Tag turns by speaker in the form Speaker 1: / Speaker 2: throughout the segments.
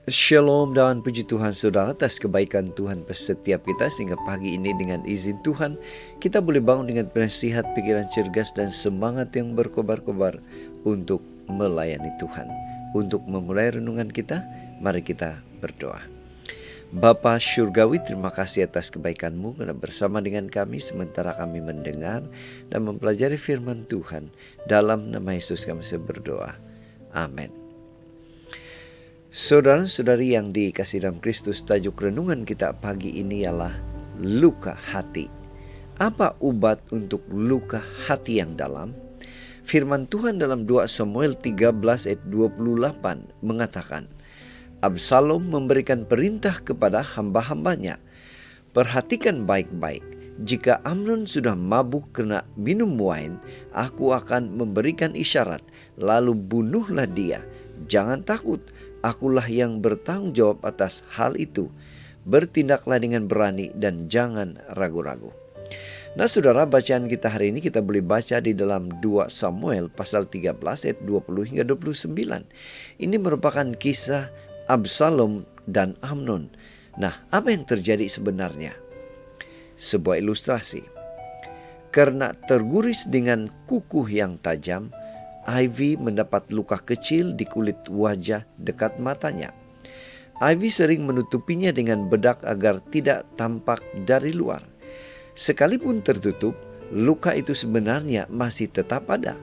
Speaker 1: Shalom dan puji Tuhan saudara atas kebaikan Tuhan setiap kita sehingga pagi ini dengan izin Tuhan kita boleh bangun dengan nasihat, pikiran cergas dan semangat yang berkobar-kobar untuk melayani Tuhan. Untuk memulai renungan kita, mari kita berdoa. Bapa Syurgawi, terima kasih atas kebaikan-Mu karena bersama dengan kami sementara kami mendengar dan mempelajari firman Tuhan. Dalam nama Yesus kami berdoa. Amin. Saudara-saudari yang dikasihi dalam Kristus, tajuk renungan kita pagi ini ialah luka hati. Apa obat untuk luka hati yang dalam? Firman Tuhan dalam 2 Samuel 13 ayat 28 mengatakan, Absalom memberikan perintah kepada hamba-hambanya, perhatikan baik-baik, jika Amnon sudah mabuk karena minum wine, aku akan memberikan isyarat, lalu bunuhlah dia. Jangan takut, akulah yang bertanggung jawab atas hal itu. Bertindaklah dengan berani dan jangan ragu-ragu. Nah saudara, bacaan kita hari ini kita boleh baca di dalam 2 Samuel pasal 13 ayat 20 hingga 29. Ini merupakan kisah Absalom dan Amnon. Nah, apa yang terjadi sebenarnya? Sebuah ilustrasi. Karena terguris dengan kuku yang tajam, Ivy mendapat luka kecil di kulit wajah dekat matanya. Ivy sering menutupinya dengan bedak agar tidak tampak dari luar. Sekalipun tertutup, luka itu sebenarnya masih tetap ada.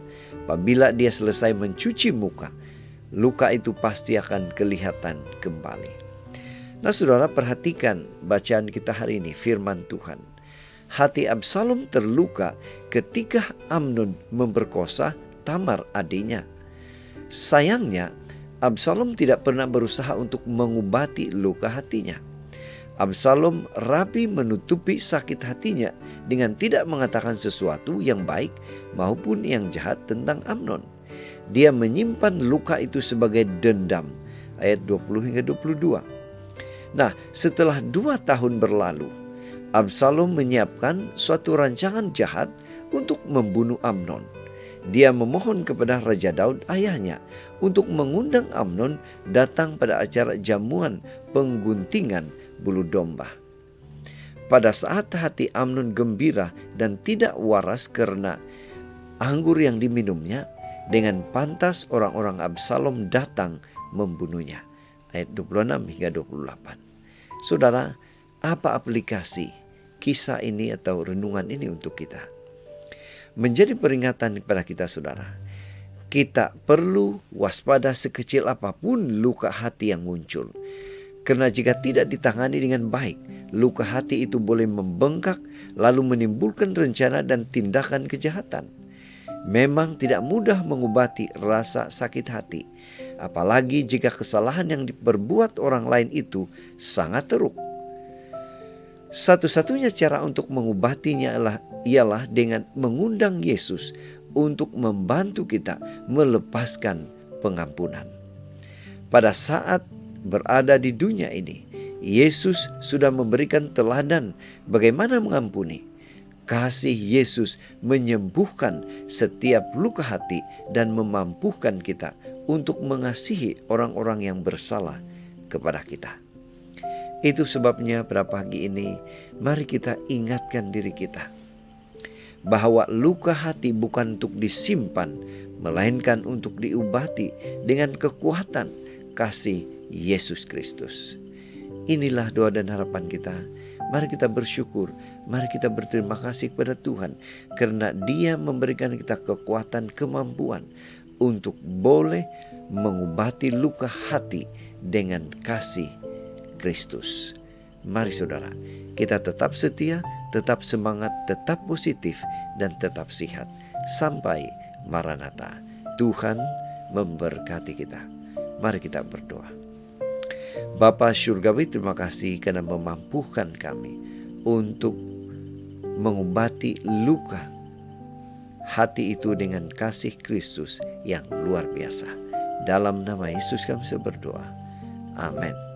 Speaker 1: Apabila dia selesai mencuci muka, luka itu pasti akan kelihatan kembali. Nah saudara, perhatikan bacaan kita hari ini, firman Tuhan. Hati Absalom terluka ketika Amnon memperkosa Tamar adiknya. Sayangnya, Absalom tidak pernah berusaha untuk mengobati luka hatinya. Absalom rapi menutupi sakit hatinya dengan tidak mengatakan sesuatu yang baik maupun yang jahat tentang Amnon. Dia menyimpan luka itu sebagai dendam. Ayat 20 hingga 22. Nah, setelah 2 tahun berlalu, Absalom menyiapkan suatu rancangan jahat untuk membunuh Amnon. Dia memohon kepada Raja Daud ayahnya untuk mengundang Amnon datang pada acara jamuan pengguntingan bulu domba. Pada saat hati Amnon gembira dan tidak waras karena anggur yang diminumnya, dengan pantas orang-orang Absalom datang membunuhnya. Ayat 26 hingga 28. Saudara, apa aplikasi kisah ini atau renungan ini untuk kita? Menjadi peringatan kepada kita saudara. Kita perlu waspada sekecil apapun luka hati yang muncul. Karena jika tidak ditangani dengan baik, luka hati itu boleh membengkak lalu menimbulkan rencana dan tindakan kejahatan. Memang tidak mudah mengobati rasa sakit hati, apalagi jika kesalahan yang diperbuat orang lain itu sangat teruk. Satu-satunya cara untuk mengobatinya ialah dengan mengundang Yesus untuk membantu kita melepaskan pengampunan. Pada saat berada di dunia ini, Yesus sudah memberikan teladan bagaimana mengampuni. Kasih Yesus menyembuhkan setiap luka hati dan memampukan kita untuk mengasihi orang-orang yang bersalah kepada kita. Itu sebabnya pada pagi ini mari kita ingatkan diri kita bahwa luka hati bukan untuk disimpan, melainkan untuk diobati dengan kekuatan kasih Yesus Kristus. Inilah doa dan harapan kita. Mari kita bersyukur, mari kita berterima kasih kepada Tuhan karena Dia memberikan kita kekuatan, kemampuan untuk boleh mengobati luka hati dengan kasih Kristus. Mari saudara, kita tetap setia, tetap semangat, tetap positif, dan tetap sehat. Sampai Maranatha. Tuhan memberkati kita. Mari kita berdoa. Bapa Syurgawi, terima kasih karena memampukan kami untuk mengobati luka hati itu dengan kasih Kristus yang luar biasa. Dalam nama Yesus kami berdoa. Amin.